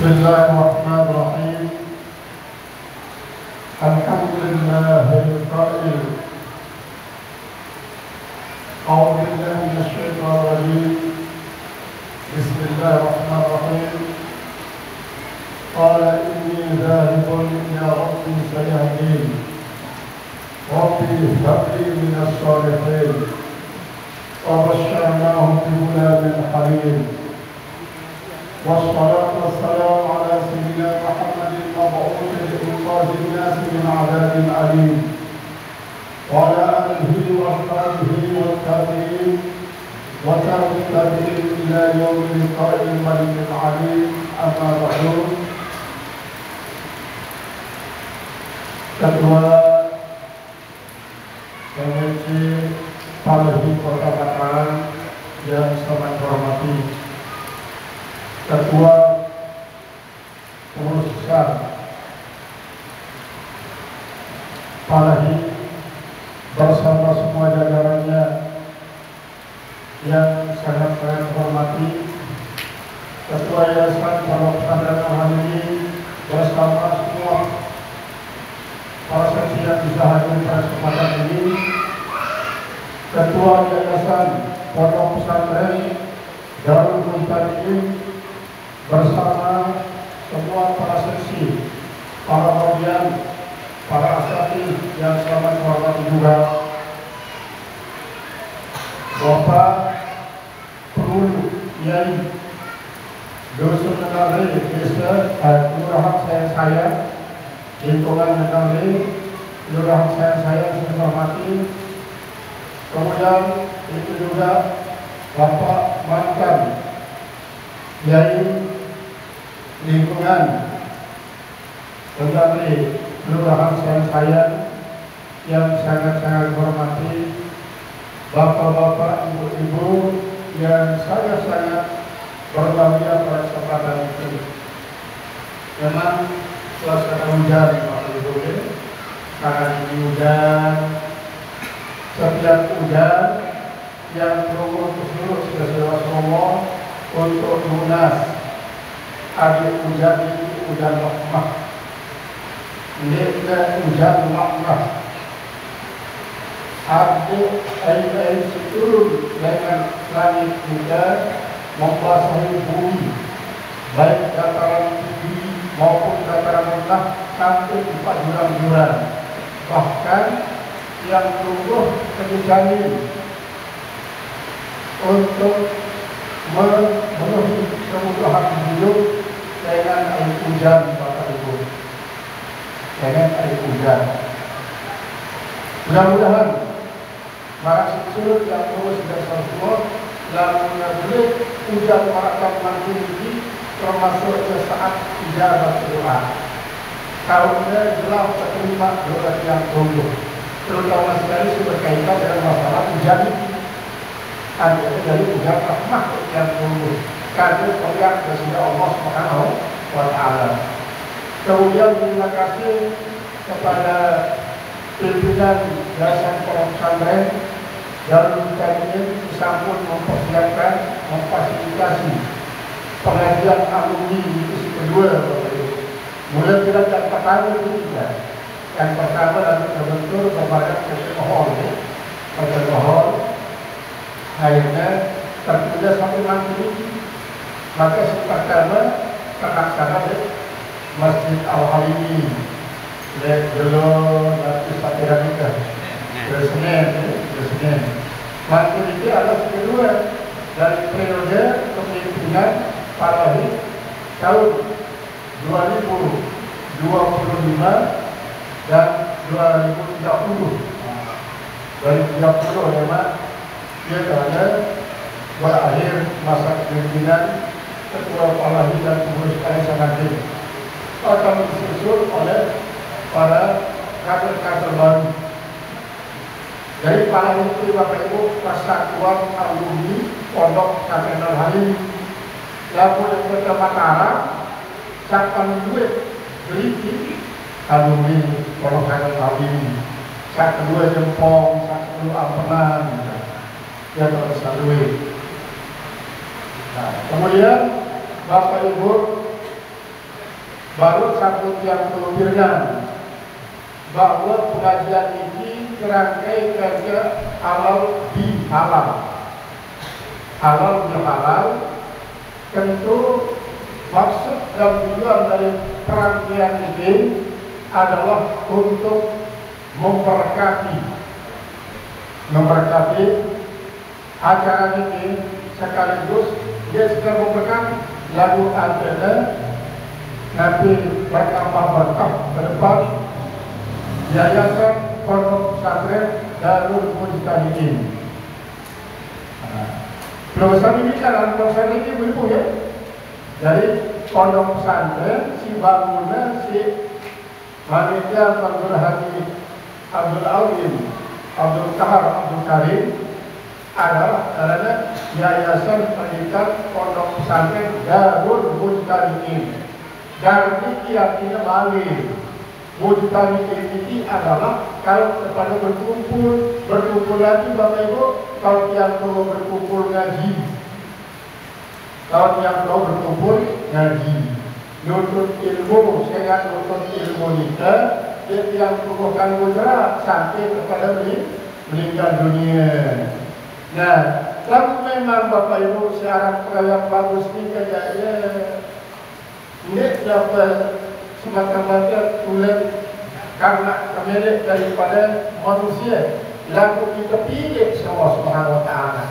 Bismillahirrahmanirrahim. Alhamdulillahil qail. A'udzu billahi minasyaitonir rajim. Bismillahirrahmanirrahim. Qala inni dhahibun ila rabbi sayahdin. Rabbi habli minas shalihin. Wa basyarnahu bi ghulamin halim. والصلاة والسلام على سيدنا محمد المبعوث لإنقاذ الناس من عذاب أليم وعلى آله وأصحابه والتابعين والتابعين إلى يوم لقاء الملك العليم. أما بعد. Ketua Komisi Palahi Kota Mataram yang saya hormati, Ketua Pengurus Besar Palahi bersama semua jajarannya yang sangat saya hormati, Ketua Yayasan Pondok Pesantren Al-Hadimi bersama semua para saksi yang bisa hadir pada kesempatan ini, Ketua Yayasan Pondok Pesantren Darul Mustaqim bersama semua para seksi, para bagian, para asatidz yang selamat hormati juga, Bapak Perulu Yai Dusun Negari Desa Kelurahan saya lingkungan Negari Kelurahan saya hormati. Kemudian itu juga Bapak mantan Yai lingkungan Negari Kelurahan saya yang sangat-sangat hormati, bapak-bapak, ibu-ibu yang sangat-sangat berbahagia pada kesempatan itu. Memang suasana hujan, Bapak Ibu, karena ini hujan, setiap hujan yang berumur seluruh Rasulullah untuk lunas. Adik hujan itu hujan rahmah, ini hujan rahmah. Adik air turun dengan langit hujan membasahi bumi, baik dataran tinggi maupun dataran rendah sampai 4 jurang-jurang. Bahkan yang tumbuh terjamin untuk memenuhi kebutuhan hidup dengan air hujan, Bapak Ibu, dengan air hujan. Mudah-mudahan para siswa yang terus bersemangat dan menyambut hujan para makin tinggi, termasuk saat ijabah doa. Kaumnya jelas terima doa yang tumbuh, terutama sekali berkaitan dengan masalah hujan. Ada dari hujan rahmah yang tumbuh karena oleh Rasulullah Allah Subhanahu wa Ta'ala. Kemudian terima kasih kepada pimpinan Yayasan Pondok Pesantren Darul Mustaqim sampun mempersiapkan, memfasilitasi pengajian alumni divisi kedua. Mulai kita yang pertama itu juga. Yang pertama adalah terbentur berbagai pohon, akhirnya tertunda sampai nanti. Maka pertama terlaksana di Masjid Al-Hadimi Belum nanti Satira Nikah Senin. Maka itu adalah kedua dari periode kepemimpinan Palahi tahun 2025 dan 2030. Dari 30 memang dia ada berakhir masa kepemimpinan Ketua Palahi dan pengurus Yayasan hadir akan disusul oleh para kader-kader baru. Dari Palahi itu Bapak Ibu Persatuan Alumni Pondok Pesantren Al-Hadimi yang boleh Kota Mataram sakan duit beli alumni Pondok Pesantren Al-Hadimi. Sak kedua Jempong, sak kedua Ampenan, yang terbesar duit. Nah, kemudian Bapak Ibu baru satu yang kelubirnya bahwa pengajian ini kerangkai kerja halal di halal. Halal di halal tentu maksud dan tujuan dari perangkaian ini adalah untuk memberkati acara ini, sekaligus dia sedang memberkati lalu ada nanti berkah ke depan Yayasan Pondok Pesantren Darul Mujtahidin. Belum ini kan pondok pesantren ini belum ya. Dari pondok pesantren si bangunnya si Panitia Abdul Haji Abdul Alim Abdul Kahar Abdul Karim adalah karena Yayasan Pendidikan Pondok Pesantren Darul Mujtahidin. Dari keyakinan balik Mujtahidin ini adalah kalau kepada berkumpul lagi Bapak Ibu, kalau yang perlu berkumpul ngaji, nuntut ilmu, saya nuntut ilmu kita, yang perlukan mudra sampai kepada meninggal dunia. Nah, kalau memang Bapak Ibu syarat yang bagus ini kayaknya ini dapat semata-mata tulen karena kemilik daripada manusia, lalu kita pilih sama Subhanahu wa ta'ala.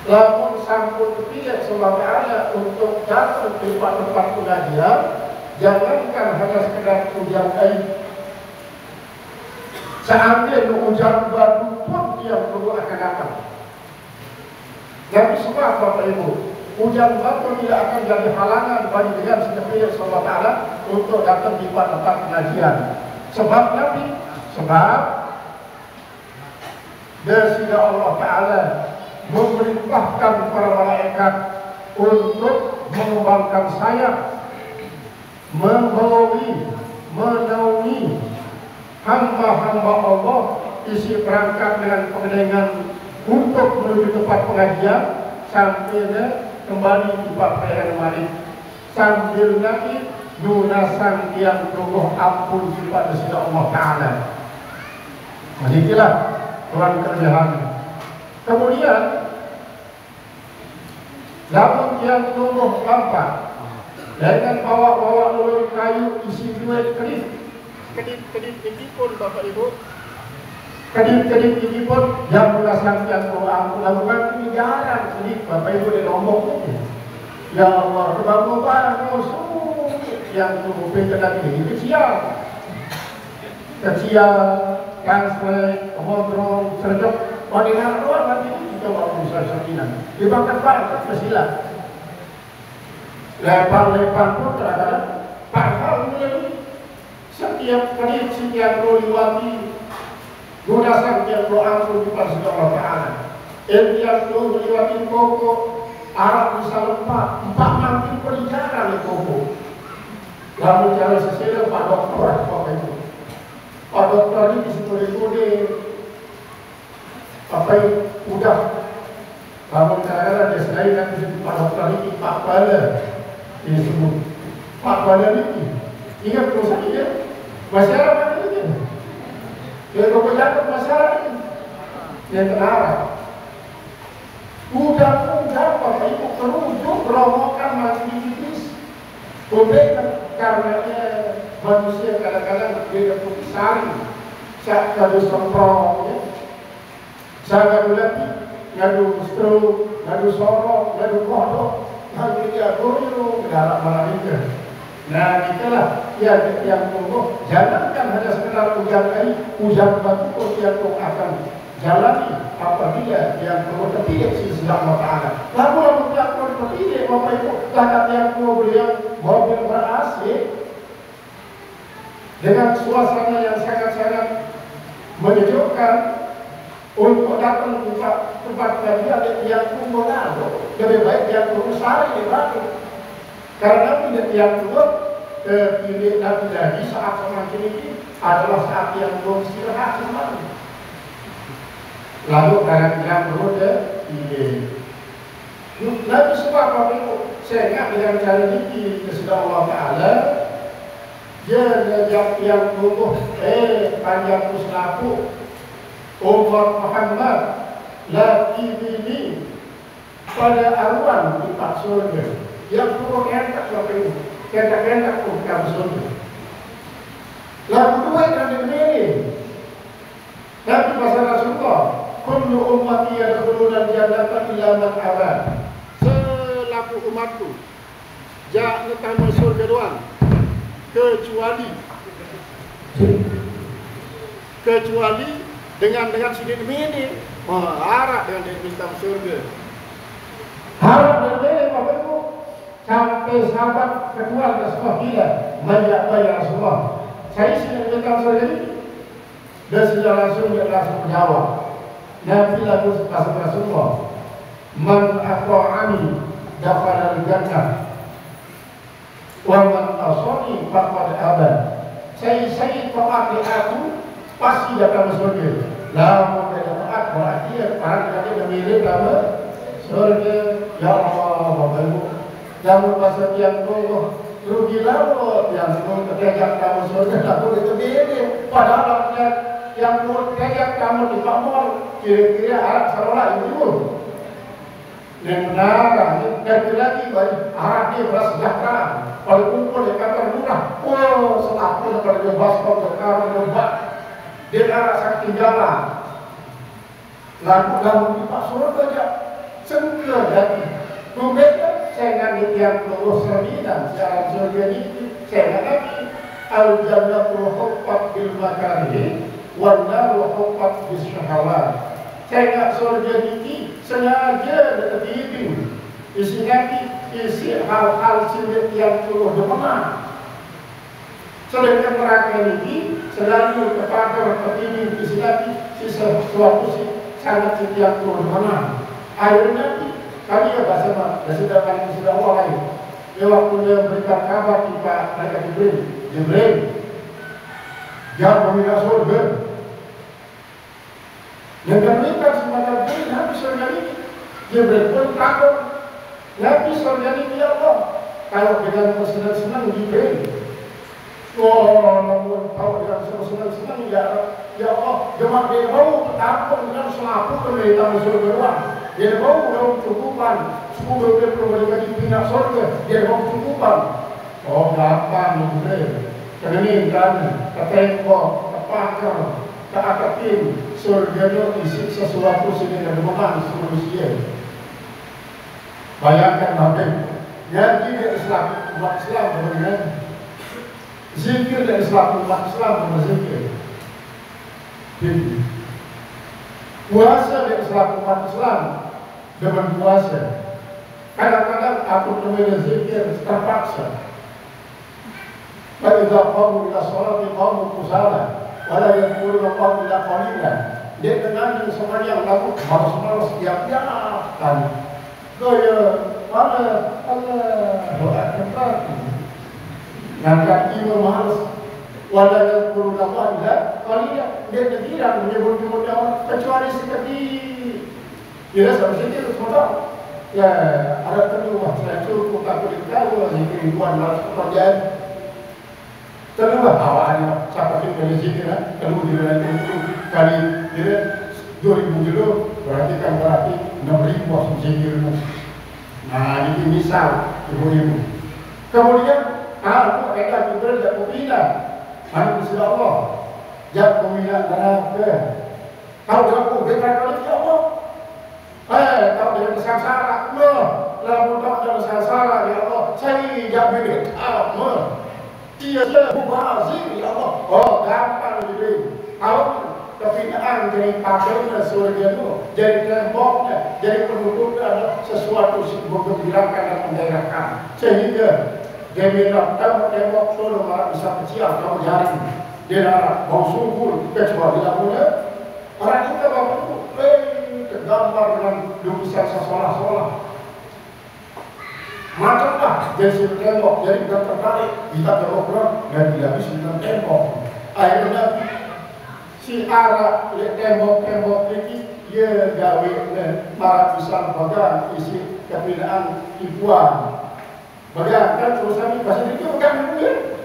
Lalu sampun pilih sama ta'ala untuk datang ke tempat-tempat pengajian, jangankan hanya sekedar ujian aib. Seandainya ujian baru pun yang perlu akan datang. Tapi semua Bapak Ibu, ujian baru tidak akan jadi halangan bagi dengan sekepilih sama ta'ala untuk datang di tempat pengajian. Sebab Nabi, sebab Desida Allah Ta'ala memerintahkan para malaikat untuk mengembangkan sayap, menaungi hamba-hamba Allah isi perangkat dengan pengedengan untuk menuju tempat pengajian sambil kembali di tempat pengajian mari sambil lagi lunasan yang tunggu ampun kepada Desida Allah Ta'ala. Inilah Tuhan kerjaan. Kemudian lamun yang tunggu lampak dengan bawa-bawa ulur kayu isi dua kedip ini pun Bapak Ibu, kedip ini pun yang belasan yang ampun lakukan ini jarang kedip Bapak Ibu di Lombok ini. Ya Allah, kebangunan musuh yang tunggu pindah ini kecil, kansle, hodrong, serjok, wadingan doang nanti kita mau besar sakinan. Dibangkat Pak, kesilat. Lepan pun kadang-kadang pasal mulai setiap kali setiap liwati gunakan yang doa untuk Desida Allah Ta'ala. Yang liwati pokok Arab bisa lempat 4 nanti perjalanan di pokok. Lalu jalan sesuai Pak Dokter Bapak Ibu. Pak Dokter ini disitu-dikude apa yang udah namun kadang-kadang dia selain yang disebut Pak Dokter ini Pak Bala disebut Pak Bala ini ingat dosa dia masyarakat ini dia kebanyakan masyarakat ini dia kenara udah Bapak Ibu kerujung romokan mati iblis kemudian karenanya manusia kadang-kadang beda putih sari sak kado semprong ya sak kado lagi ngadu stroke, ngadu sorok, ngadu kodok ngadu dia goyo mendarat malam itu. Nah itulah yang tunggu jangankan hanya sekedar hujan batu pun yang akan jalani apabila yang perlu terpilih Desida Allah Ta'ala. Lalu yang perlu terpilih Bapak Ibu kadang yang beliau mobil ber-AC dengan suasana yang sangat-sangat menyejukkan untuk datang ke tempat kajian yang kumpulan lebih baik yang berusaha di batu karena tidak yang turut pilih lagi saat semacam ini adalah saat yang belum istirahat kembali lalu kadang yang perlu pilih Nabi sebab itu saya ingat dengan cara ini kesudah Allah Ta'ala dia ngajak yang tubuh panjang pusnaku umat Muhammad laki bini pada aruan di pak surga yang turun entak sampai kentak-kentak pun ke surga. Lalu dua yang dimilih Nabi pasal Rasulullah kullu ummati yadkhuluna al-jannata illa man aba. Selaku umatku jak netama surga doang kecuali dengan sini ini harap dengan dia minta surga. Harap dengan apa itu sampai sahabat kedua dan semua gila menjawab ya Rasulullah. Saya sini minta surga ini dan sudah langsung menjawab. Nabi lalu pasal Rasulullah man aqa'ani dakhala al-jannah wa man asani faqad aba. Saya taat aku pasti dapat surga. Lamun tidak taat berarti orang yang memilih nama surga. Ya Allah, Bapak-Ibu. Namun pasal yang rugi lalu yang ketegak kamu surga aku diterima. Padahal yang ketegak kamu di pamor kira-kira Arab salah itu. Dan benar, dan lagi Arab dia bersejahtera. Kalau kumpul di kantor murah, selaku kalau dia baskop berkarang lembak, dia arah sakit jalan. Lalu di Pak Surga aja, sengkel jadi. Kemudian saya ngambil yang lulus dan secara surga ini, saya ngambil al-jannatul huffat bil makarihi wan naru huffat bis syahawat. Saya nggak surga ini sengaja ditimbing. Isi hal-hal sirik yang perlu demenang. Sedangkan neraka ini selalu kepada tertimbing isi lagi sesuatu sangat sirik yang perlu demenang. Akhirnya kami ya bersama dan sudah kami sudah Allah lain. Dia waktu dia berikan kabar kepada mereka Jibril, jangan meminta surga. Yang berikan semangat Jibril habis surga ini. Jibril pun takut. Nabi surga ini ya Allah. Kalau dengan senang-senang Jibril, namun kalau dengan senang-senang ya Allah, jemaah dia mau takut dengan selaku kemerintah surga doang. Dia mau cukupan 10 mereka di pindah surga. Dia mau cukupan. Gampang Jibril. Kening kan, ke tembok, ke pakar, ke akatin. Surga itu isi sesuatu sini dan memang manusia. Bayangkan Habib, jadi di Islam, umat Islam berbeda. Zikir dan Islam, umat Islam berzikir. Puasa di Islam, umat Islam dengan puasa. Kadang-kadang aku temui zikir terpaksa. Fa'idha qamu ila sholati qamu kusala wala yadhkuruna Allah illa qalilan. Dia dengan semua yang laku harus setiap kali. Gaya Allah Akbar. Ngangkat imam harus wala yadhkuruna Allah illa qalilan. Dia tidak menyebut-nyebut Allah kecuali sedikit. Dia sampai situ semua. Ya, ada kedua saya cukup aku dikau zikir ribuan ratus pekerjaan. Kedua awalnya siapa yang dari zikir kedua di dalam itu kali dia 2000 kilo berarti 6.000 zikirmu. Nah ini misal ibu-ibu. Kemudian aku kata Jibril tak berpindah. Mana sudah Allah. Jangan berpindah neraka. Kalau aku berkata ya Allah. Kalau dengan sengsara, lalu tak dengan sengsara ya Allah. Saya tidak boleh tahu. Dia mubazir ya Allah. Gampang jadi. Kalau kepindahan dari pagarnya surga itu, dari temboknya, dari penduduknya sesuatu yang menggembirakan dan menggairahkan. Sehingga dia bilang tembok itu malah bisa kecil kalau jaring. Dia nak mau subur kecuali lakunya. Orang kita bapak itu tergambar dengan lukisan sesolah-solah. Macamlah dari tembok, jadi kita tertarik, kita terobrak dan tidak bisa dengan tembok. Akhirnya si arah tembok-tembok ini dia gawe marak pisang bagang isi kepinaan ibuan bagang kan terus kami pasal itu bagang dia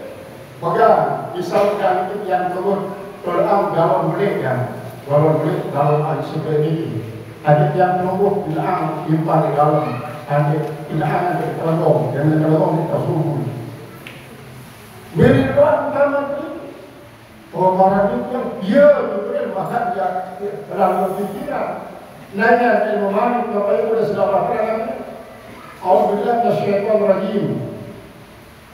bagang pisang dan itu yang turun tolong galon beli kan galon beli dalam seperti ini ada yang tumbuh pinaan impan di dalam ada pinaan di kelengong dan kelengong kita subuh beri doang utama ini orang itu yang dia betul maka dia terlalu berpikiran nanya ilmu malik bapak ibu dan saudara sekalian A'udzubillahi minasyaitonir rajim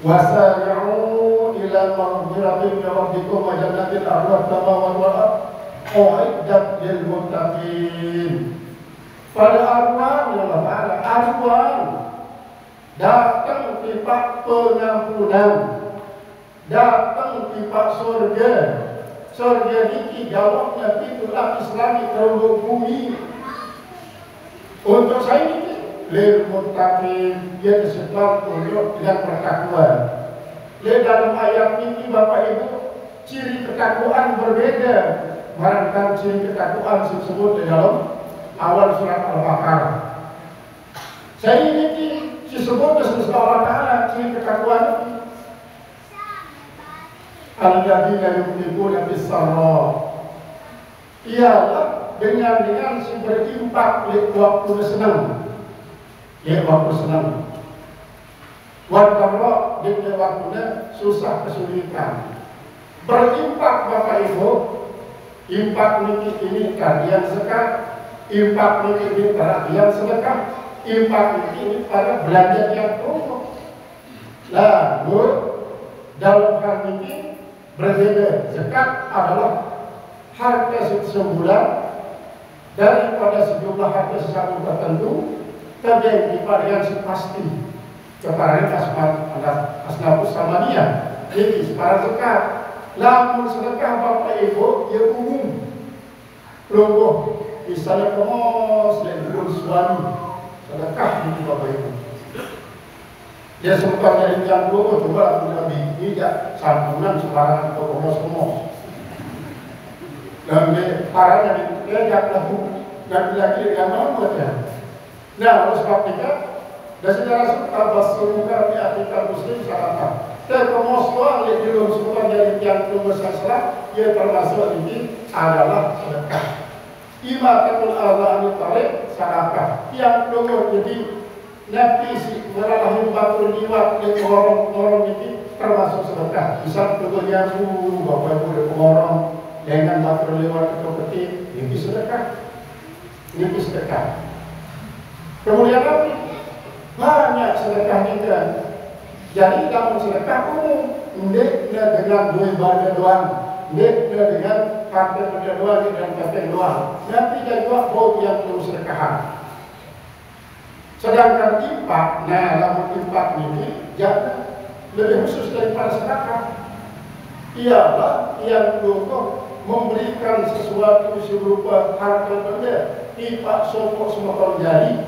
wasari'u ila maghfiratin min rabbikum wa jannatin 'arduha as-samawati wal ardh u'iddat lil muttaqin pada arwah Allah Ta'ala arwah datang tiba pengampunan datang tiba surga surga ini jawabnya pintu lapis langit terunduk bumi untuk saya ini lil muttaqin dia disebut untuk yang bertakwa dalam ayat ini Bapak Ibu ciri ketakwaan berbeda barangkali ciri ketakwaan disebut di dalam awal surat Al-Baqarah saya ini disebut oleh Allah Ta'ala ciri ketakwaan ini alladzina yunfiquna bis-sarra ialah dengan si berimpak waktu senang waktu senang wadharra dengan waktunya susah kesulitan berimpak Bapak Ibu impak ini kalian zakat impak ini kalian sedekah impak ini pada belanja yang umum lalu dalam hal ini berbeda zakat adalah harga sebulan daripada sejumlah harga sesuatu tertentu terjadi pada yang pasti kepada asnafus samaniyah jadi sekarang zakat lamun sedekah Bapak Ibu ya umum logo misalnya kemos dan suami sedekah itu Bapak Ibu dia sempat dari jam 2 coba aku lebih tidak santunan sekarang untuk kemos dan parahnya dia jatuh dan lagi yang mau ya nah oleh sebab itu dan secara tabassuruka fi akhika muslim syaratan kemos doang yang belum sempat dari yang nomor salah ia termasuk ini adalah sedekah imatatul azani tarik sedekah yang nomor jadi Nabi si meralahin batul liwat yang ngorong ini termasuk sedekah. Bisa betulnya Bapak Ibu ada ngorong dengan batul liwat atau ketik ini sedekah. Ini sedekah. Kemudian lagi banyak sedekah kita. Jadi dalam sedekah umum, tidak dengan dua ibadah doang, tidak dengan kata doang dan kata doang. Nanti juga bau yang perlu sedekahan. Sedangkan infak, nah lamun infak ini jangan lebih khusus daripada sedekah. Ialah yang dulu memberikan sesuatu serupa harta benda, infak sopok semua jadi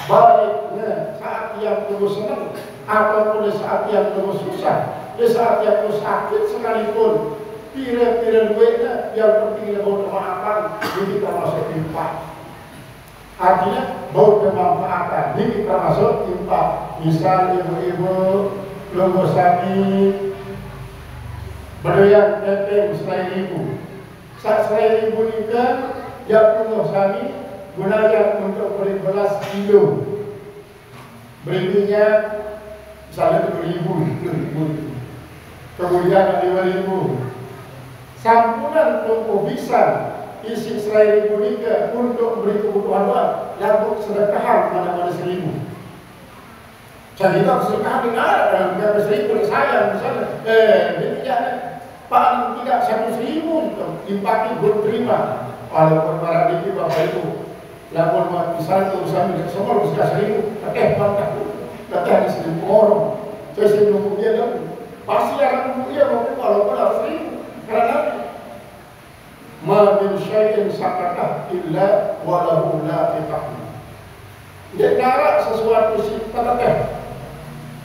baiknya saat yang perlu senang ataupun saat yang perlu susah, di saat yang perlu sakit sekalipun, pira-pira duitnya yang penting mau kemaafan, ini termasuk infak. Artinya bau bermanfaatan ini termasuk infak. Misal ibu-ibu logo sami berdoyan teteh 1.000 saat 1.000 ikan yang logo sami gunanya untuk beli belas kilo berinya misalnya 2.000 kemudian 5.000 sampunan untuk bisa isi 1.000 nika untuk beri kebutuhan doang yang sedekahan mana-mana 1.000 jadi kita sedekah dengan dalam 1.000 saya misalnya ini jangan paling tidak 1.000 impaki belum terima walaupun para diri Bapak Ibu lamun misalnya usaha milik semua sudah 1.000 bangkak di 1.000 orang saya sebelum dia pasti akan dia walaupun harus 1.000 karena ma min syai'in sakatah illa walahu lafiqah. Dia ngarak sesuatu si teteh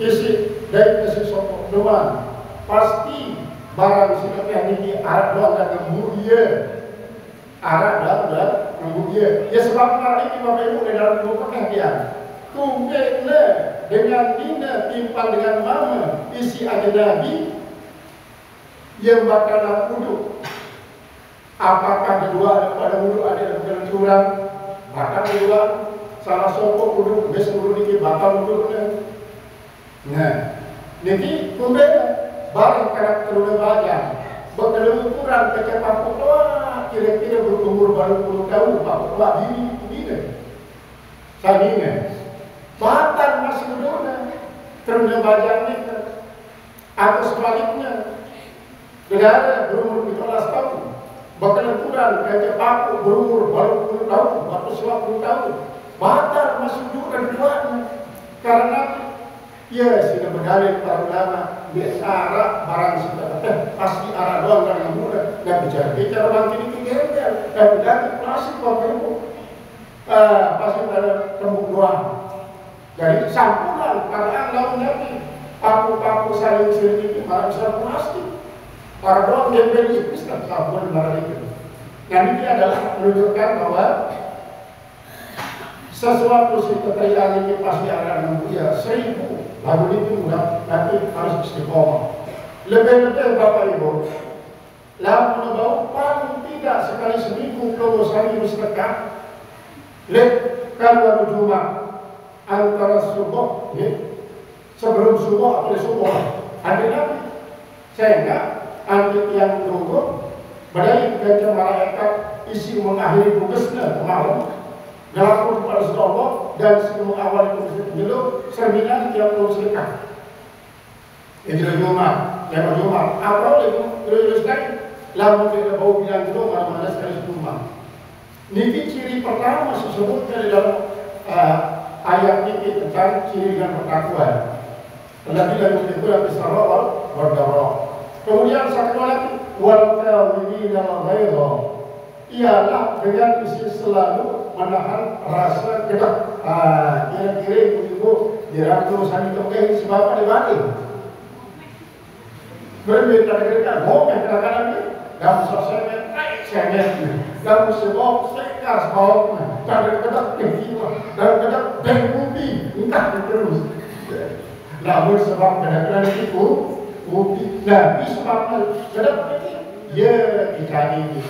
isi dari isi sopok doang pasti barang si teteh ini arah doang dan mulia arah dan Ya sebab ini Bapak Ibu di dalam buku pengertian. Kumpulnya dengan dina timpang dengan mama isi ajnabi yang bakalan wudhu. Apakah kedua pada wudhu ada yang curang? Bahkan kedua salah sopok wudhu, besok wudhu dikit bakal wudhu. Nah, niki kumpulnya barang karakter baca. Bekerja ukuran kecepat ketua kira-kira berumur baru 10 tahun Pak Ketua ini sajinya bahkan masih muda terus bajanya atau sebaliknya negara berumur 15 tahun bekerja ukuran kecepat berumur baru 10 tahun atau 20 tahun bahkan masih muda keduanya karena ya sudah berdalil para ulama biasa arah barang sudah pasti arah doang yang muda dan bicara bangkit ini gembel dan berdalil klasik Bapak Ibu pasti ada tembuk doang jadi sampuran pada lawan Nabi paku saling sedikit barang sudah plastik para doang gembel itu Islam sampuran barang itu dan ini adalah menunjukkan bahwa sesuatu keterikatan ini pasti akan ya 1000 lagu itu mudah nanti harus istiqomah. Lebih-lebih Bapak Ibu, lalu bau paling tidak sekali seminggu kalau saya bersedekah. Kalau Jumat antara subuh, sebelum subuh atau subuh, ada nabi. Sehingga anti yang menunggu, badai kerja malaikat isi mengakhiri tugasnya kemarin. Dalam kepada Allah dan sebelum awal itu dulu seminar yang perlu sedekah. Yang Jumat, apa itu sekali. Lalu kita bawa bilang dulu mana sekali Jumat. Niki ciri pertama disebutkan di dalam ayat ini tentang ciri dengan pertakuan. Terlebih dari itu yang disarol berdarah. Kemudian satu lagi wal kawimin al-ghaidha ialah dengan isi selalu menahan rasa gedak. Kira-kira ibu dirangkul sani tokai sebab ada balik. Berbeda dengan homer kadang-kadang ni dalam sosial saya dalam sebab sekas bawah kadang-kadang kehidupan kadang-kadang bengkupi entah terus. Namun sebab kadang-kadang itu bukti dan sebabnya kadang-kadang ya ikan ini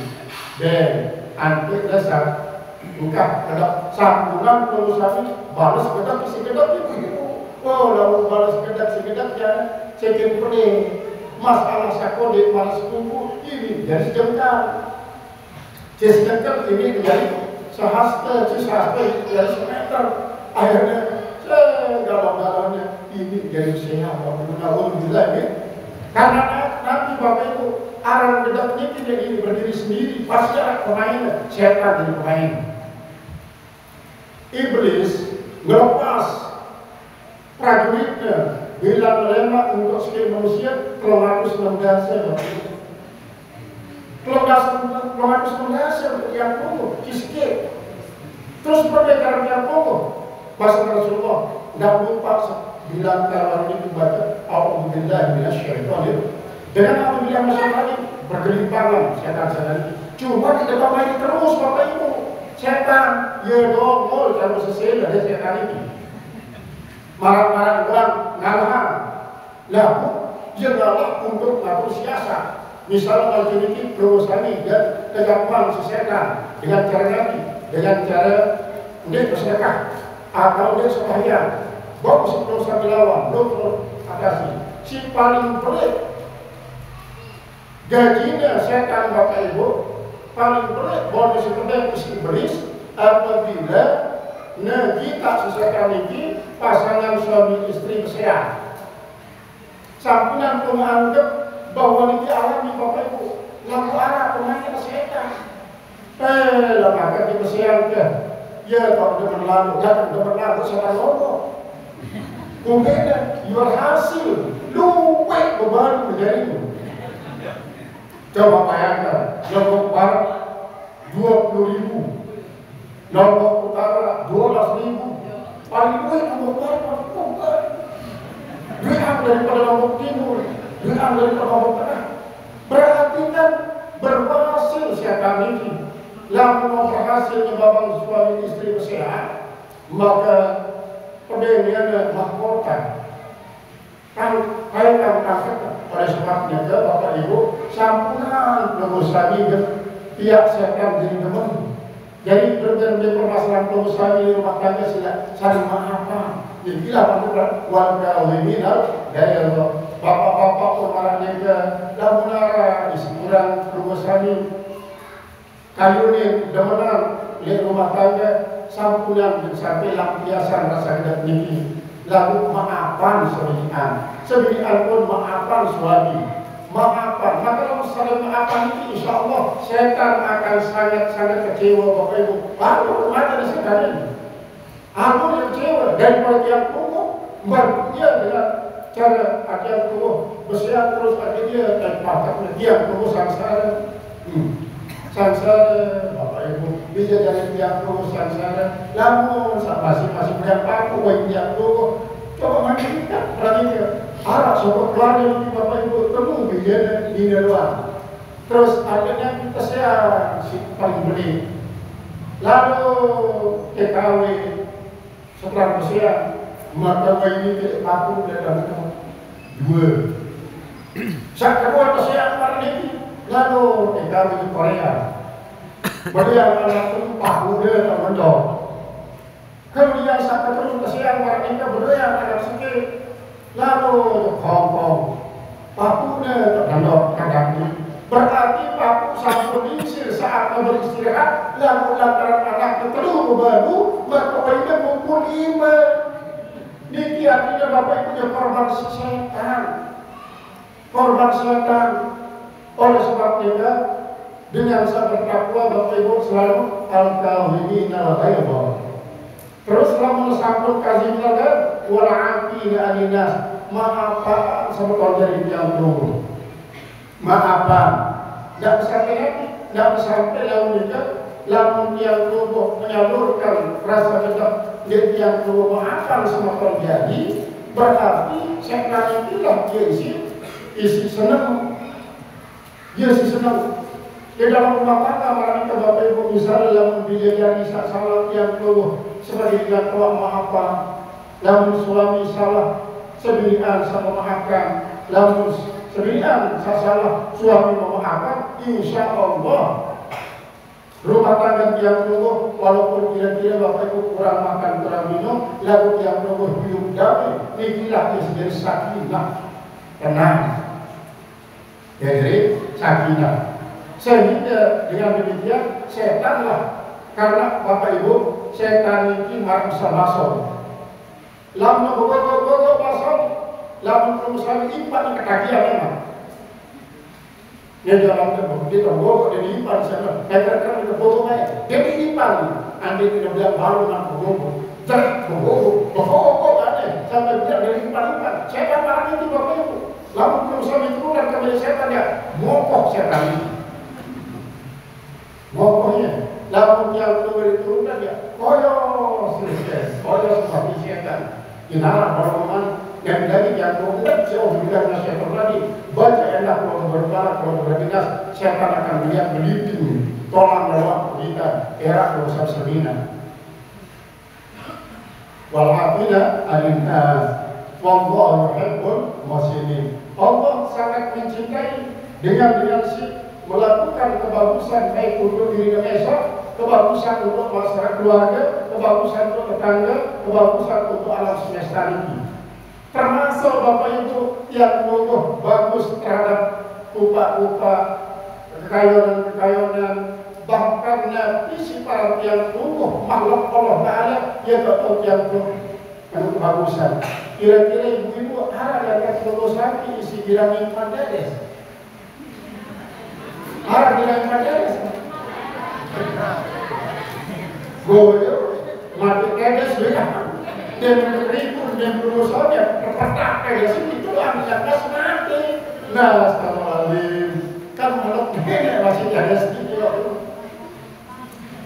dan antik dasar bukan ada sambungan kalau sapi balas kedap si kedap itu oh lalu balas kedap si kedap ya cekin pening masalah sakode balas kumpul ini jadi jengkal ini menjadi sehasta jadi semeter akhirnya segala-galanya ini jadi sehat alhamdulillah ya karena nanti Bapak Ibu arang kedap ini tidak ini berdiri sendiri pasti ada pemain setan jadi pemain. Iblis melepas prajuritnya bila melembak untuk sekian manusia kelongatus mendasar untuk yang punggung kiskit terus perbedaan yang punggung bahasa Rasulullah tidak lupa bila kalau ini membaca A'udzubillahi minasyaitonir dengan apabila masyarakat bergelimpangan setan-setan cuma tidak main terus Bapak Ibu setan, ya dongol kalau sesuai dari setan ini marah-marah orang ngalahan lalu dia ngalah untuk melakukan siasat misalnya kalau ini berusaha dan kegampang si setan dengan cara nanti dengan cara dia bersedekah atau dia sembahyang bawa si berusaha dilawan belum atasi si paling pelik gajinya setan Bapak Ibu paling berat bonus sekedar iblis apabila kita sesekali ini pasangan suami istri berseang sampunan menganggap bahwa ini alami Bapak Ibu lalu arah pemainnya setan maka kita berseang ke ya kalau dia berlalu setan logo kemudian your hasil luwek beban menjadimu. Coba bayangkan, Lombok Barat 20.000, Lombok Utara 12.000, paling duit Lombok Barat, duit daripada Lombok Timur, duit daripada Lombok Tengah. Berarti kan berhasil siapa ini lamun berhasil babang suami istri bersehat, maka pedenya mahkota kan kaitan kasar. Oleh sebabnya Bapak Ibu sampunan lagi pihak setan jadi demen. Jadi berbagai permasalahan pengusaha di rumah tangga sudah saling maafkan. Jadilah menurut warga webinar gaya bapak-bapak umaranya ke lamunara isi kurang pengusaha kayu ini demenan di rumah tangga sampunan sampai lampiasan rasa tidak tinggi. Lalu maafkan sebenarnya pun maafkan suami. Maafkan, maka kalau saling maafkan itu insya Allah setan akan sangat-sangat kecewa Bapak Ibu. Aku ada di setan ini. Aku kecewa daripada yang pokok dia dengan cara yang pokok bersiap terus akhirnya dan pakatnya dia pokok sangsara. Sangsara Bapak Ibu bisa dari yang pokok sangsara. Namun masih yang aku yang pokok coba mandirikan perhatikan. Arah sobat keluarga ini Bapak Ibu temu di luar. Terus akhirnya kita si paling beli. Lalu TKW setelah bersiap maka ini aku dan dua. Saat kedua bersiap hari ini lalu TKW di Korea. Beliau anak itu pahuda dan mendok. Kemudian saat kedua bersiap hari ini beliau anak sikit. Lalu Hongkong, papunya terkandung kadangnya. Berarti papu sampai diisir saat beristirahat, lalu lantaran anak terlalu baru, maka ini mukul iman. Niki artinya Bapak Ibu punya korban setan. Korban setan. Oleh sebab itu, dengan sabar takwa Bapak Ibu selalu al-kawinina al-ghaibah. Terus lamun sampun kasih bilang wala'afi alinas maafan sama kalau dari yang dulu maafan tidak sampai lamun itu lamun yang dulu menyalurkan rasa dendam dia yang dulu maafan sama kalau jadi berarti setan itulah dia isi senang dia isi senang di dalam rumah tangga malam itu Bapak Ibu misalnya lamun dia jadi salah yang dulu sebagai yang telah maafkan, lamun suami salah sebenarnya sama maafkan, lamun sebenarnya salah suami memaafkan, insya Allah rumah tangga yang dulu walaupun kira-kira Bapak Ibu kurang makan kurang minum, lalu yang dulu hidup damai, inilah yang sakinah, tenang, jadi sakinah. Sehingga dengan demikian setanlah karena Bapak Ibu setan ini bisa masuk. Lamun bogo masuk, lamun perusahaan impan kekagian memang. Dia dalam terbukti bogo dia impan sana. Katakan kita bogo baik. Dia impan. Andi tidak bilang baru nak bogo. Jangan bogo ada. Sampai bilang dia impan. Setan barang itu Bapak Ibu. Lamun perusahaan itu dan kembali setan dia mokok setan ini. Mokoknya. Lamun yang keluar diturunkan ya, koyo seperti setan. Inara baroman yang dari yang kemudian jauh juga masyarakat tadi baca enak kalau berbarak kalau berdinas setan akan melihat meliping tolong dalam kita era dosa semina. Walhafidha alinnas wallahu yuhibbul muhsinin. Allah sangat mencintai dengan si melakukan kebagusan baik untuk diri dan esok, kebagusan untuk masyarakat keluarga, kebagusan untuk tetangga, kebagusan untuk alam semesta ini. Termasuk Bapak Ibu yang menunggu bagus terhadap upah-upah, kekayonan, bahkan visi para yang menunggu makhluk Allah Ta'ala yang betul yang penuh kebagusan. Kira-kira ibu-ibu ada yang kebagusan isi bilangin pandades. Ada bilang pandades. Goyo, mati kedes bilang. Dan ribu dan perusahaannya terpetak kayak sini itu ambil gas mati. Nah, astagfirullahaladzim. Kan malah nenek masih ada sedikit.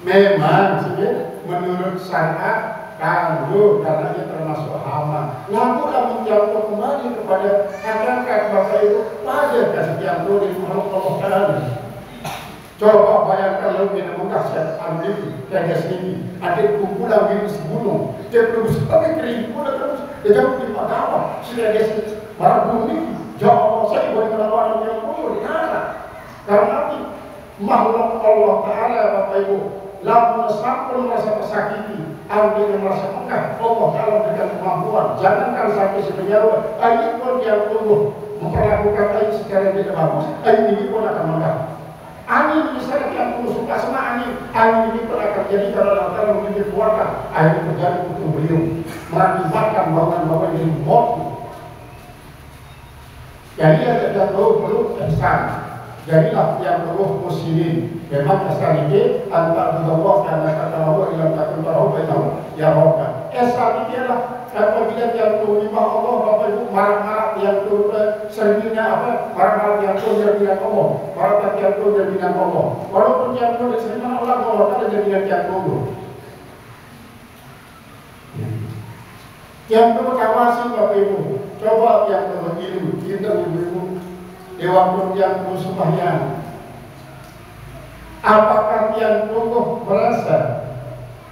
Memang sih menurut syariat kanggo karena dia termasuk hama. Namun kami jauh kembali kepada hakikat Bapak Ibu pada kasih yang di makhluk Allah Ta'ala. Coba bayangkan lebih mudah saya ambil kayak sini. Ada kumpulan virus gunung. Dia terus tapi kering pun terus. Dia jauh di Padawan. Sudah dia para bumi. Jauh saya boleh melawan yang umur. Karena makhluk Allah Taala Bapak Ibu. Lalu sampai merasa tersakiti, ambil merasa megah, Allah Taala berikan kemampuan. Jangankan sampai sebenarnya ayat pun yang tunggu memperlakukan ayat secara tidak bagus, ayat ini pun akan megah. Angin misalnya yang tunggu suka sama angin ini pun akan jadi kalau Allah Taala memiliki kekuatan, ayat ini terjadi untuk beliau mengakibatkan bangunan-bangunan yang bodoh. Jadi ada perlu ihsan. Jadilah yang perlu muslimin. Memang asal ini antara Allah karena kata Allah yang takut tahu baiklah ya Rabb. Asal ini adalah apabila yang menyembah Allah Bapak Ibu marah-marah yang seringnya marah-marah yang jaminan Allah, marah yang jaminan Allah. Walaupun yang seringnya Allah ada jaminan yang tunggu. Yang perlu awasi Bapak Ibu. Coba yang perlu ilmu kita ibu-ibu. Dewan pun yang sembahyang. Apakah yang tunggu merasa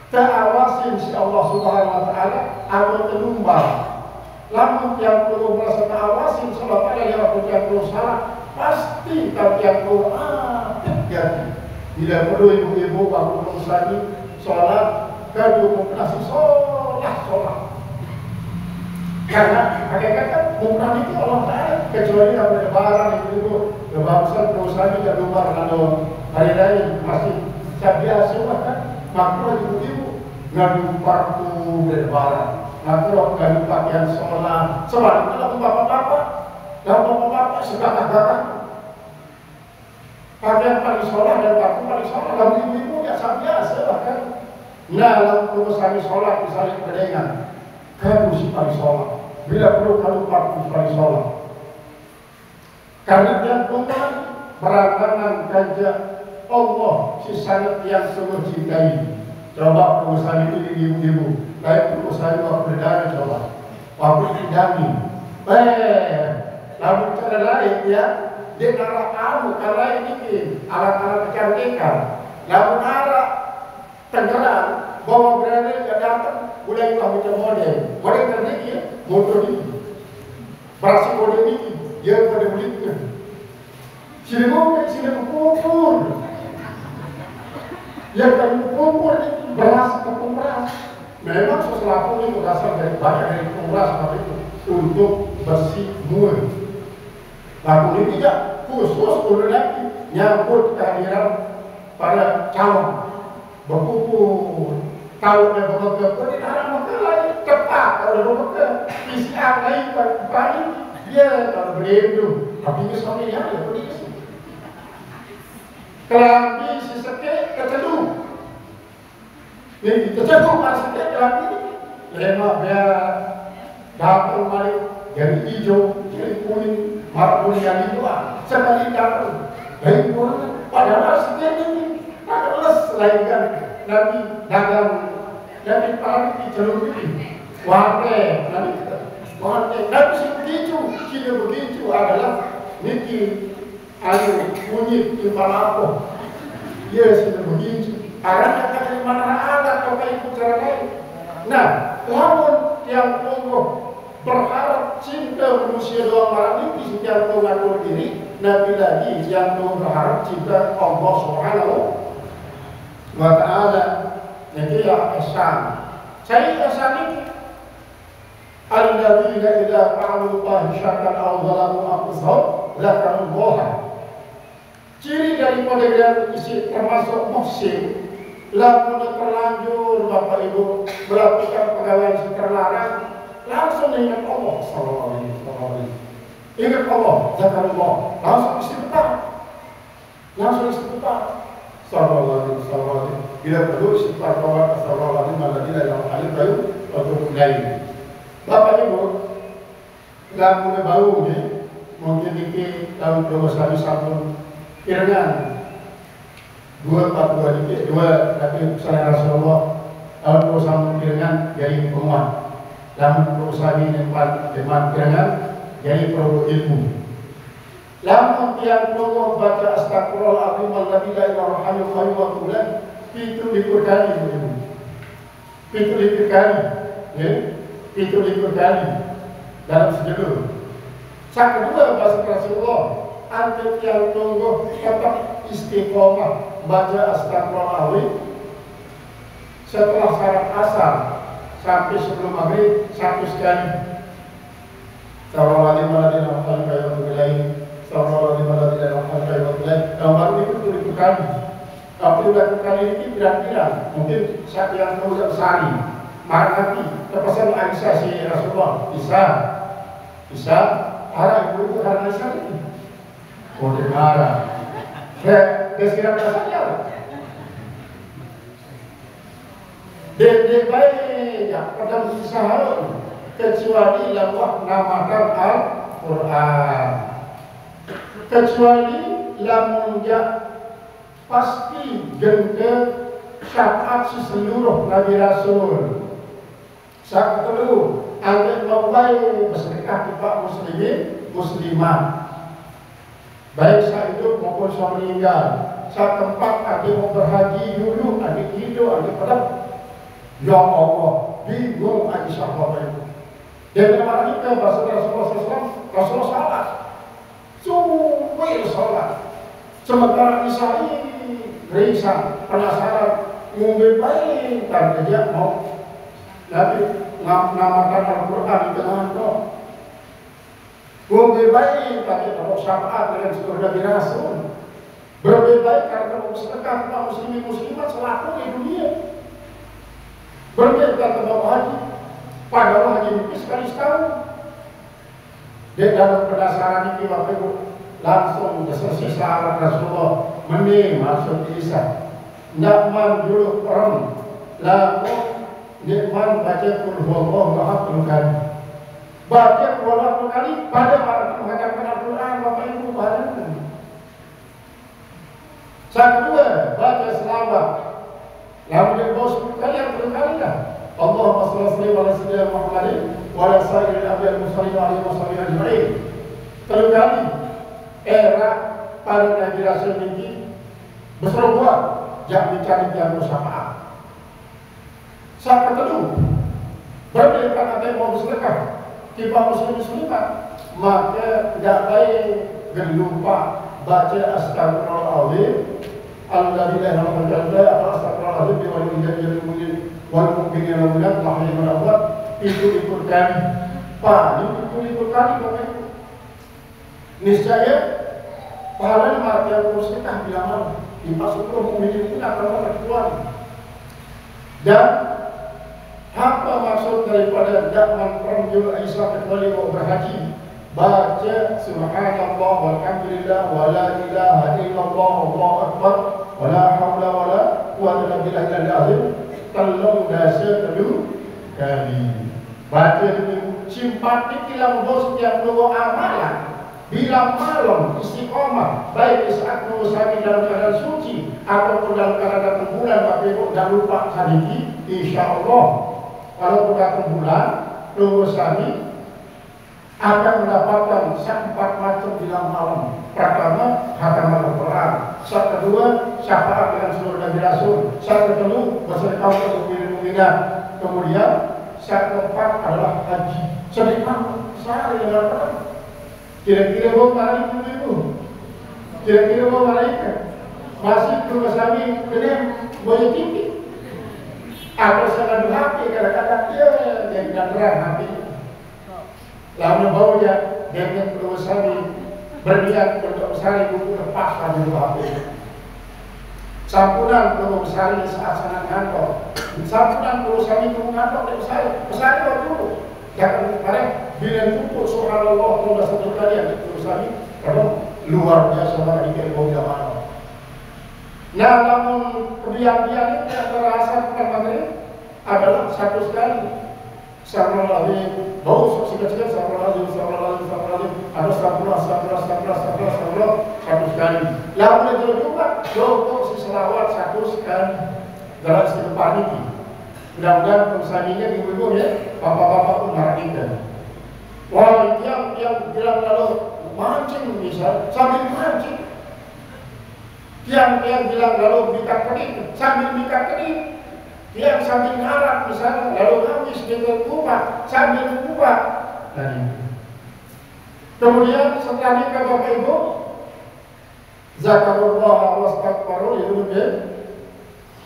terawasi si Allah Subhanahu Wa Taala atau terlumbang? Lamun yang tunggu merasa terawasi si Allah Taala yang tunggu salah pasti tapi yang tunggu terjadi. Bila perlu ibu-ibu bangun musali sholat kedua nasi sholat. Karena hakikatnya bukan itu Allah Taala kecuali kalau lebaran itu lebaran perusahaan tidak lupa kalau hari lain masih biasa kan makro ibu-ibu ngadu waktu lebaran makro ngadu pakaian sholat sebaliknya kalau bapak-bapak sekarang pakaian paling sholat dan waktu paling sholat kalau ibu-ibu ya biasa kan. Nah lalu perusahaan sholat misalnya kedengan kamu si paling sholat. Bila perlu kamu waktu paling sholat. Karena dia bukan berantakan kerja Allah si sangat yang sungguh cintai. Coba perusahaan itu di ibu-ibu. Lain perusahaan waktu berdarah coba. Waktu didami. Lalu cara lain ya. Dia arah kamu karena ini alat-alat kecantikan. Lalu arah tenggelam. Bawa berada ke datang. Mulai kita model. Model terjadi ya. Motor ini, berasa model ini, dia pada belitnya. Sini kumpul. Yang kami kumpul ini beras ke beras. Memang sesuatu ini berasal dari banyak dari beras tapi untuk bersih mulut. Lalu ini tidak khusus untuk lagi nyambut kehadiran para calon berkumpul. Kalau dia bekerja, dia ada masalah cepat. Kalau dia bekerja, PCR lain pagi dia kalau berlindung. Tapi ini suami dia ya begitu. Kelambi si sakit kecedu. Ini kecedu pas sakit kelambi ini. Lemak dia datang balik jadi hijau, jadi kuning, marah kuning yang itu sekali datang. Dari mana? Padahal sakit ini ada les lain kan. Nabi dagang Nabi paling dijalur ini warna Nabi sih begitu adalah niki ayu kunyit di Malapo ya sudah begitu arahnya kan dari mana ada kalau ikut cara lain. Nah lamun yang tunggu berharap cinta manusia doang marah niki setiap mengatur diri Nabi lagi yang tunggu berharap cinta Allah Subhanahu Wa Ta'ala. Jadi ya ihsan. Saya ihsan ini alladzina idza fa'alu fahishatan aw zalamu anfusahum dzakarullaha. Ciri daripada yang isi termasuk muhsin lamun terlanjur Bapak Ibu melakukan pegawai yang terlarang langsung ingat Allah sallallahu alaihi wasallam. Ingat Allah, zakarullah, langsung istighfar. Sallallahu alaihi wasallam. Bila perlu istighfar kepada sallallahu alaihi wasallam yang paling baik untuk lain. Bapak Ibu, lamun bau ni mungkin dikit tahun 2021 kirangan 242 dikit 2 tapi saya Rasulullah tahun 21 kirangan jadi penguat. Lamun perusahaan ini depan kirangan jadi perlu ilmu. Lamun tiang tunggu baca astagfirullahaladzim alladzi la ilaha illallah wa tulan itu dikali ini. Itu dikali. Ya. Itu dikali dalam sejauh. Yang kedua bahasa Rasulullah, ante tiang tunggu tetap istiqomah baca astagfirullahaladzim setelah salat asar sampai sebelum maghrib 100 kali. Astagfirullahaladzim alladzi la ilaha illallah wa tulan. Astagfirullahaladzim alladzi la ilaha illallah wa tulan. Yang baru itu kali. Tapi udah kali ini tidak mungkin saat yang mengucap sehari marah nanti kepesan Aisyah si Rasulullah bisa arah ibu itu karena Aisyah ini boleh marah dia saja dia baik ya pada usaha kecuali lawah namakan Al-Quran kecuali lamunja pasti gende syafaat seluruh Nabi Rasul. Saat kedua, angkat membaik bersedekah kepada muslimat. Baik saat hidup maupun saat meninggal. Saat tempat ada mau berhaji dulu, ada hidup, ada pada. Ya Allah, bingung ada siapa itu. Dan nama kita bahasa Rasulullah salat. Sumpah salat. Sementara Isa ini risau, penasaran, ngombe baik, dan dia mau Nabi namakan Al-Quran di tengah itu. Ngombe baik, tapi kalau syafaat dengan seluruh Nabi Rasul. Berlebih baik karena kalau sedekah kepada muslimat selaku di dunia. Berlebih karena mau haji, padahal haji mungkin sekali setahun. Dia dalam penasaran ini Bapak Ibu langsung selesai sahabat Rasulullah meni masuk Isa. Nakman dulu orang lalu nikman baca kulhuwallahu ahad kali. Baca kulhuwallahu kali pada orang menghadapkan Al-Quran Bapak Ibu bayangkan. Saat kedua baca selawat. Lalu dia bawa 10 kali yang berkali dah. Allahumma shalli ala sayyidina Muhammadin wa ala sayyidil anbiya'i wal mursalin wa alihi washabihi ajma'in. 3 kali. Era para Nabi Rasul ini berseru jangan dicari yang bersama. Saat kedua, berbeda ada yang mau bersedekah, tiba muslimat, maka tidak baik lupa baca astagfirullahaladzim, alladzi la ilaha illallah, astagfirullahaladzim di wal mujahidin wal mu'minin wal mu'minat, itu dikurkan. Pak, itu dikurkan pokoknya. Niscaya pahala mati yang terus kita bila malam dimasuk roh mukmin itu akan terkeluar. Dan apa maksud daripada dakman perang Isa kecuali mau berhaji? Baca subhanallah walhamdulillah wa la ilaha illallah wallahu akbar wa la haula wa la quwwata illa billahil azim. Tolong dasar dulu kali. Baca dulu simpatik dalam bos yang doa amalan. Bila malam istiqomah baik di saat mengusahakan dalam keadaan suci ataupun dalam keadaan bulan Bapak Ibu jangan lupa hari ini insya Allah kalau datang bulan mengusahakan akan mendapatkan 4 macam dalam malam. Pertama khataman Al-Quran, saat kedua syafaat dengan seluruh Nabi Rasul, saat kedua bersedekah untuk mukminat, kemudian saat keempat adalah haji. Sedekah sehari dengan Al-Quran. Kira-kira bawa malaikat itu, kira-kira bawa malaikat masih rumah kami dengan boya tinggi atau sangat hati kadang-kadang dia tidak terang hati lalu bawa dia dengan rumah kami berniat untuk mencari buku lepas pada hati sampunan perlu mencari saat sangat ngantuk sampunan perlu kami perlu ngantuk dan mencari waktu jangan kemarin bila tutup subhanallah sudah 1 kali yang terus lagi kalau luar biasa banget di bawah zaman. Nah, namun kebiasaan ini antara asar dan maghrib adalah 1 kali. Astagfirullahaladzim, bau sikit-sikit astagfirullahaladzim, ada astagfirullah 1 kali. Lalu itu juga untuk selawat 1 kali. Dalam sedepan ini. Mudah-mudahan perusahaannya ibu-ibu ya, bapak-bapak pun marah kita. Wah, yang bilang lalu mancing misal, sambil mancing. Tiang-tiang bilang lalu mikat kening, sambil mikat kening. Tiang sambil ngarap misalnya, lalu ngamis dengan kupat, sambil kupat. Kemudian setelah nikah Bapak Ibu, zakarullah wastakbaru ya.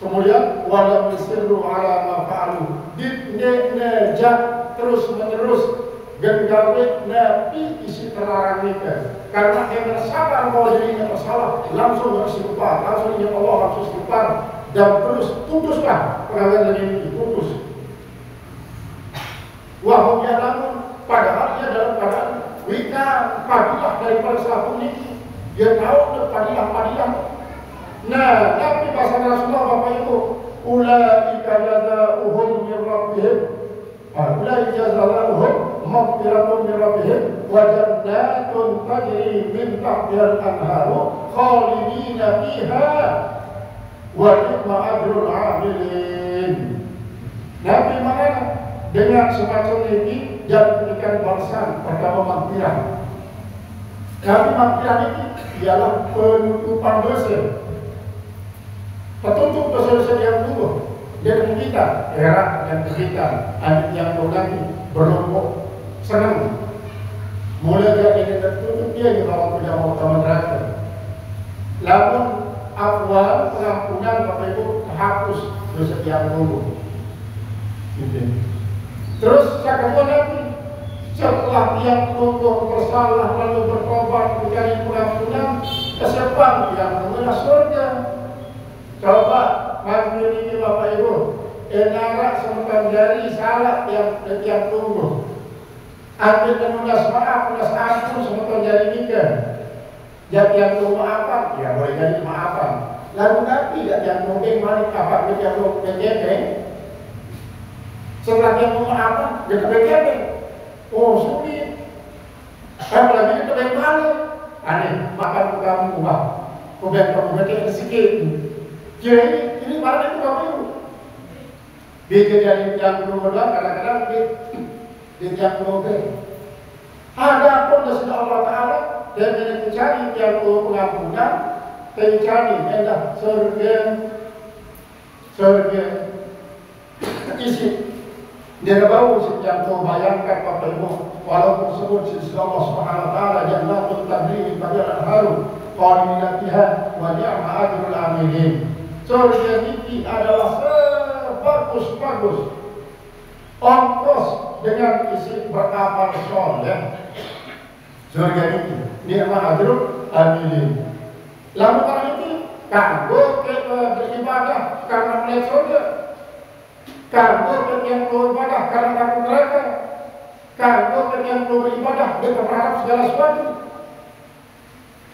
Kemudian walam yusirru ala ma fa'alu. Dijak terus menerus genggawet nabi isi terlarang nikah. Karena dia sabar bahwa dirinya bersalah, langsung beristighfar, langsung ingat Allah, langsung istighfar dan terus putuslah perkawinan ini, putus. Wahum ya'lamun, padahal dia dalam keadaan wika, padilah daripada selapun ini. Dia tahu padilah. Nah, tapi bahasa Rasulullah Bapak Ibu, ulaika jazaohum min rabbihim, ulaika jazaohum maghfiratun min rabbihim wa jannatun tajri min tahtiha al-anharu khalidina fiha wa ni'ma ajrul 'amilin. Nabi mana dengan semacam ini dan memberikan balasan pertama maghfirah. Nabi maghfirah ini ialah penutupan dosa. Tertutup dosa-dosa yang dulu dengan kita, era dan kita, adik yang lagi berlombok senang. Mulai dari ini tertutup dia dibawa ke jamaah utama neraka. Lalu awal pengampunan Bapak Ibu terhapus dosa yang dulu. Terus kedua lagi setelah dia bertobat bersalah lalu bertobat mencari pengampunan, kesempatan yang mengenal surga. Coba pagi ini Bapak Ibu, enarak sempat jari salah yang tunggu. Ambil dan ulas maaf, ulas ampun sempat jari nikah. Jadi yang tunggu maafan, ya boleh jadi maafan. Lalu nanti yang tunggu malik apa yang tunggu berjepeng. Setelah dia maafan, dia berjepeng. Oh sulit. Apalagi dia terbalik. Aneh, makan kamu ubah. Kemudian kamu berjepeng sedikit. Jadi ini mana itu Bapak Ibu? Dia jadi yang berubah kadang-kadang dia yang berubah. Ada pun dari Allah Taala dan dia mencari yang pengampunan, mencari hendak surga isi. Dia bau yang kau bayangkan Bapak Ibu, walaupun sebut sisi Allah Subhanahu Wa Taala jannatul tajri min tahtiha al-anharu khalidina fiha wa ni'ma ajrul 'amilin. Surga ini adalah sebagus-bagus ongkos dengan isi beramal soleh. Surga ini ni'ma ajrul 'amilin. Lalu orang ini kagum beribadah karena melihat surga, kagum yang beribadah karena takut neraka, kagum yang beribadah dengan berharap segala sesuatu.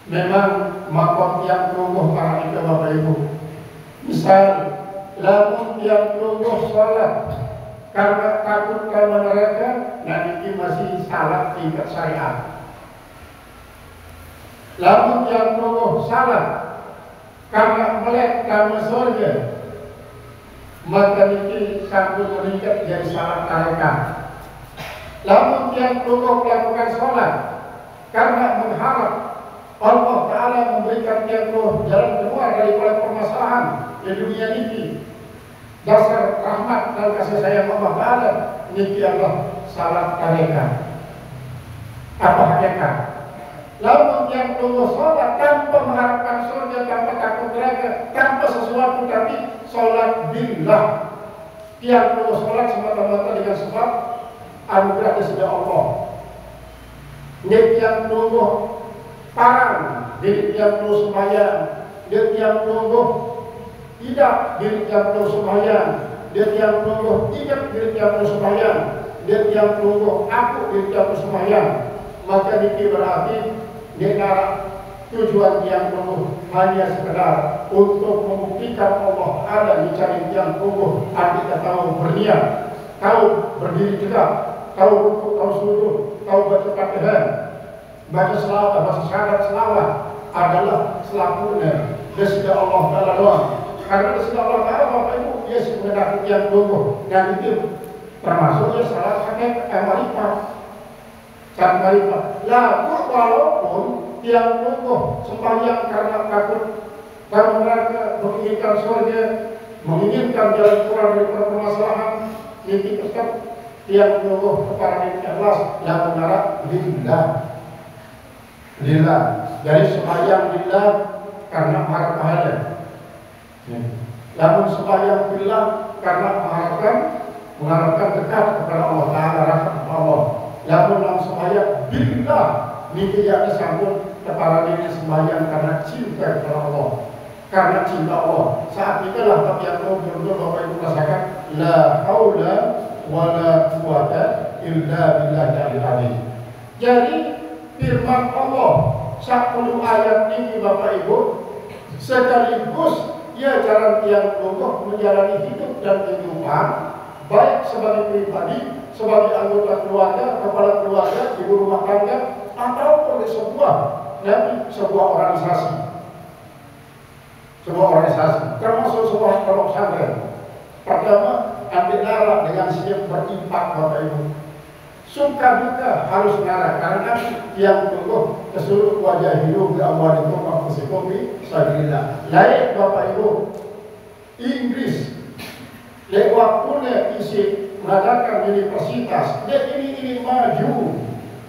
Memang makom yang tunggu para itu Bapak Ibu. Misal, lamun yang tunggu salat karena takut karena neraka, nanti masih salat tingkat syariat. Lamun yang tunggu salat karena melek karena surga, maka ini sambung meningkat jadi salat tarekat. Lamun yang tunggu melakukan salat karena mengharap Allah Ta'ala memberikan dia jalan keluar daripada permasalahan di dunia ini, dasar rahmat dan kasih sayang Allah Ta'ala, ini adalah salat tarekat. Apa hakikat? Lalu yang tunggu sholat tanpa mengharapkan surga, tanpa takut neraka, tanpa sesuatu, tapi sholat billah. Yang tunggu sholat semata-mata dengan sebab anugerah dari Allah. Dia yang tunggu parang, dia yang tunggu sembahyang, dia yang tunggu tidak, dia yang tunggu sembahyang, dia yang tunggu tidak, dia yang tunggu sembahyang, dia yang tunggu aku, dia yang tunggu sembahyang. Maka ini berarti negara tujuan yang penuh hanya sekedar untuk membuktikan Allah ada di cari yang tunggu. Artinya tahu berniat, tahu berdiri tegak, tahu rukuk, tahu sujud, tahu baca Fatihah, baca selawat, baca syahadat selawat adalah selakunya desida Allah Taala doang. Karena desida Allah Taala Bapak Ibu dia sebenarnya yang tunggu dan itu termasuknya salah satu amalifah. dan marifat. Lalu walaupun yang tunggu sembahyang karena takut dan mereka menginginkan surga, menginginkan jalan keluar dari permasalahan, ini tetap yang tunggu kepada ikhlas yang mengarah lillah. Lillah. Jadi sembahyang lillah karena mengharap pahala. Lalu sembahyang lillah karena mengharapkan dekat kepada Allah Taala, rahmat Allah. Lalu sembahyang billah ini tidak disambung kepada diri sembahyang karena cinta kepada Allah, karena cinta Allah. Saat itulah bab yang betul-betul Bapak Ibu rasakan la haula wala quwata illa billahil azim. Jadi firman Allah 10 ayat ini Bapak Ibu sekaligus ia jalan yang kokoh menjalani hidup dan kehidupan baik sebagai pribadi, sebagai anggota keluarga, kepala keluarga, ibu rumah tangga, ataupun sebuah organisasi. Sebuah organisasi, termasuk sebuah pondok pesantren. Pertama, ambil darah dengan siap berimpak Bapak Ibu. Suka duka harus nara karena yang tunggu ke seluruh wajah hidup di awal itu maksudnya sabilillah. Lain Bapak Ibu, Inggris lewat punya isi mengadakan universitas, dia ini maju.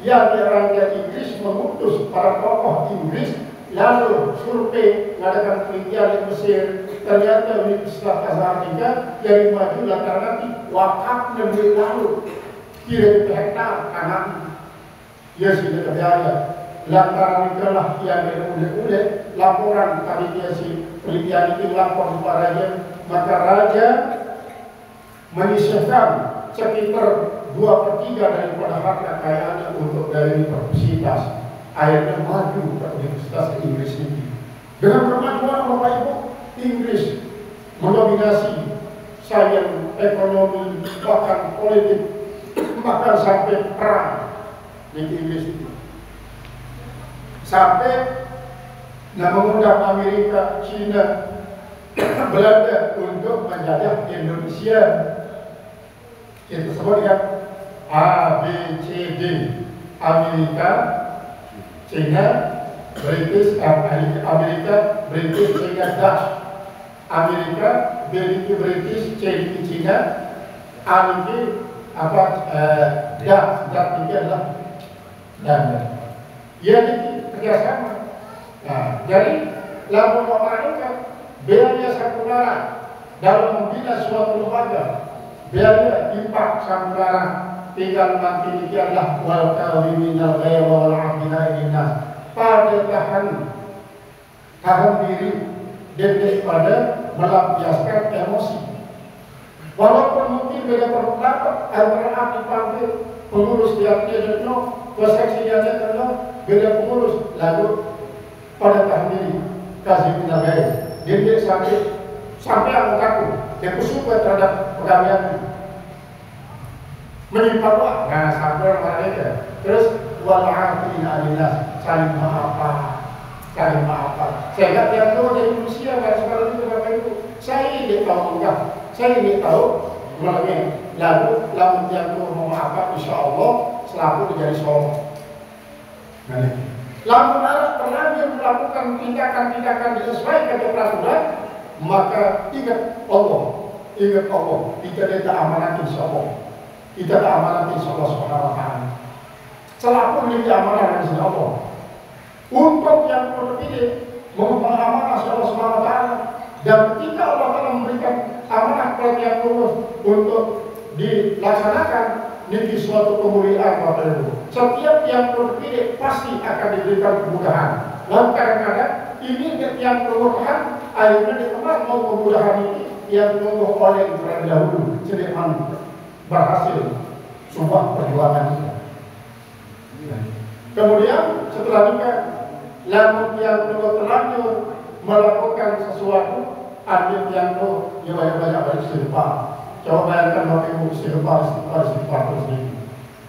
Yang dirangka Inggris mengutus para tokoh Inggris lalu survei mengadakan penelitian di Mesir. Ternyata Universitas Azhar juga jadi maju lantaran nanti wakaf lebih lalu kira hektar kanan ya sudah terjadi lantaran itulah yang diulik-ulik laporan panitia si penelitian itu lapor kepada raja, maka raja menyisihkan sekitar 2/3 daripada harta kekayaannya untuk dari universitas. Akhirnya maju ke Universitas Inggris ini. Dengan kemajuan Bapak Ibu, Inggris mendominasi sains, ekonomi, bahkan politik, bahkan sampai perang di Inggris itu. Sampai mengundang Amerika, China, Belanda untuk menjajah Indonesia. Kita sebutkan A, B, C, D. Amerika, China, British, Amerika, British, China, Dutch. Amerika, British, China, Amerika, Dutch tiga adalah dan ia kerjasama. Nah, jadi lalu memerlukan biaya satu negara dalam membina suatu lembaga. Biaya impak satu negara tinggal nanti ini adalah wal kawiminal ghayra wal amina innas pada tahan diri dan daripada melampiaskan emosi. Walaupun mungkin beda pendapat antara ahli panggil pengurus dia dan seksi dia dan beda pengurus lalu pada tahan diri kasih minagaya dia sampai anggotku yang suka terhadap pegawaian menyimpang doa nah sampai mereka terus wal'afina alinas saling maafkan sehingga tiap tahun dari manusia kan sekarang itu Bapak Ibu saya ini tahu enggak saya ini tahu melalui lalu tiap tahun memaafkan insya Allah selalu menjadi soleh. Lalu terlanjur melakukan tindakan-tindakan disesuaikan dengan peraturan, maka ingat Allah, kita tidak amanat insya Allah, kita tidak amanat insya Allah Subhanahu Wa Taala. Selaku memiliki amanat insya Allah. Untuk yang terpilih mengemban amanah insya Allah Subhanahu Wa Taala, dan ketika Allah Taala memberikan amanah kepada yang lulus untuk dilaksanakan. Ini suatu kemuliaan Bapak Ibu. Setiap yang terpilih pasti akan diberikan kemudahan. Lalu kadang-kadang ini yang kemudahan akhirnya dikenal mau kemudahan ini yang ditunggu oleh terlebih dahulu sedemikian berhasil sebuah perjuangan kita. Kemudian setelah nikah, lalu yang terlanjur melakukan sesuatu, ada yang banyak beristighfar. Coba bayangkan Bapak Ibu istighfar terus ini.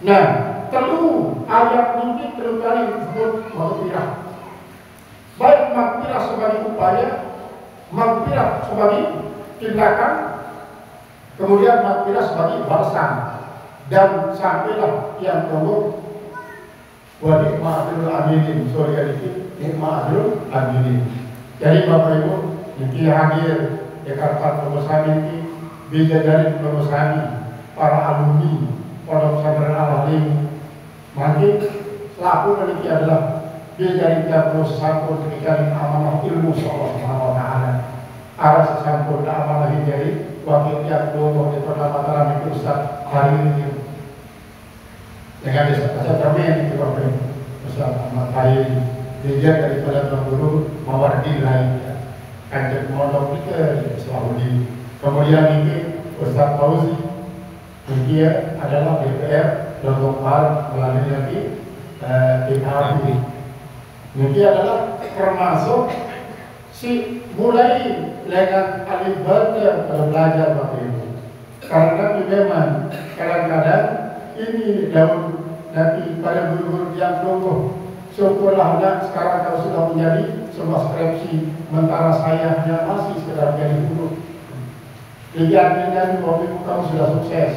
Nah, telu ayat ini terkali disebut maghfirah. Baik maghfirah sebagai upaya, maghfirah sebagai tindakan, kemudian maghfirah sebagai balasan. Dan sampailah yang kedua wa nikmatul aminin, surga itu nikmatul aminin. Jadi Bapak Ibu yang hadir Jakarta Pemesami ini bidadari Pemesami, para alumni Pondok Pesantren Al-Alim, makin selaku memiliki adalah bidadari Pemesami sampun diberikan amanah ilmu Allah Subhanahu Wa Taala. Arah sesampun amanah dari wakil yang dulu di Pondok Mataram itu Ustaz hari ini dengan desa Cermin itu Bapak Ibu Ustaz Ahmad Khairi dia daripada Tuan Guru Mawardi lainnya kanjeng Mondok itu selalu di kemudian ini Ustaz Fauzi dia adalah DPR Lombok melalui lagi DPR ini adalah termasuk si mulai dengan alif baca kalau belajar Bapak Ibu karena memang kadang-kadang ini daun nanti pada guru-guru yang dulu syukurlah sekarang kau sudah menjadi sebuah skripsi, sementara saya hanya masih sekedar jadi guru. Lihat Bapak Ibu kamu sudah sukses.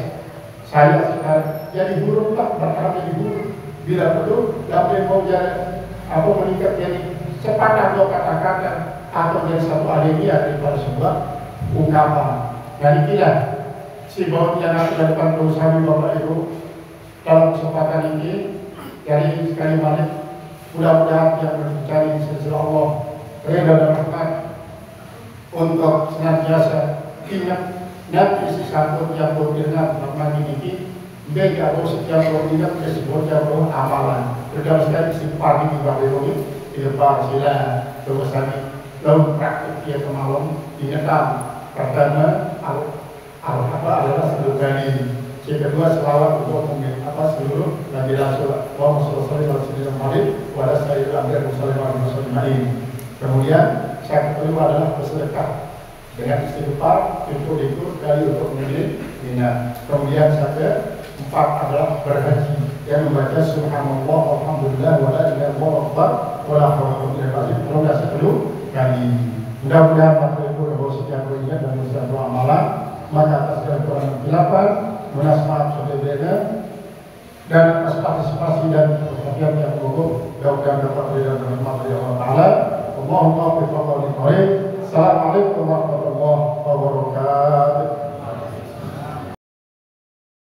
Saya sekarang jadi guru tak berharap jadi guru. Bila perlu dapat mau jadi apa meningkat jadi sepakat atau kata-kata atau jadi satu alinea daripada sebuah ungkapan. Jadi tidak si bau yang aku lakukan berusaha Bapak Ibu dalam kesempatan ini. Jadi sekali balik mudah-mudahan yang mencari sisi Allah reda dan rahmat untuk senantiasa ingat dan isi sambut yang berdengar rahmat ini mereka harus setiap ingat disebut jauh amalan sudah sekali isi pagi di Bapak Ibu di depan sila terus kami lalu praktik dia kemalam ingatan pertama adalah seluruh kali yang kedua selawat untuk seluruh Nabi Rasul Muhammad SAW pada saya ambil Muslim. Kemudian yang kedua adalah bersedekah dengan istighfar untuk ikut dari untuk menjadi bina. Kemudian yang keempat adalah berhaji yang membaca Subhanallah Alhamdulillah wa la ilaha illallah wa la hawla wa la quwwata illa billah 10 kali. Mudah-mudahan Bapak Ibu bahwa setiap ingat dan setiap amalan maka atas Al-Quran 8 munasabah berbeda dan atas partisipasi dan perhatian yang gugup mudah-mudahan dapat berikan rahmat dari Allah Ta'ala. Allahumma taufiq wa taufiq. Assalamualaikum warahmatullahi wabarakatuh.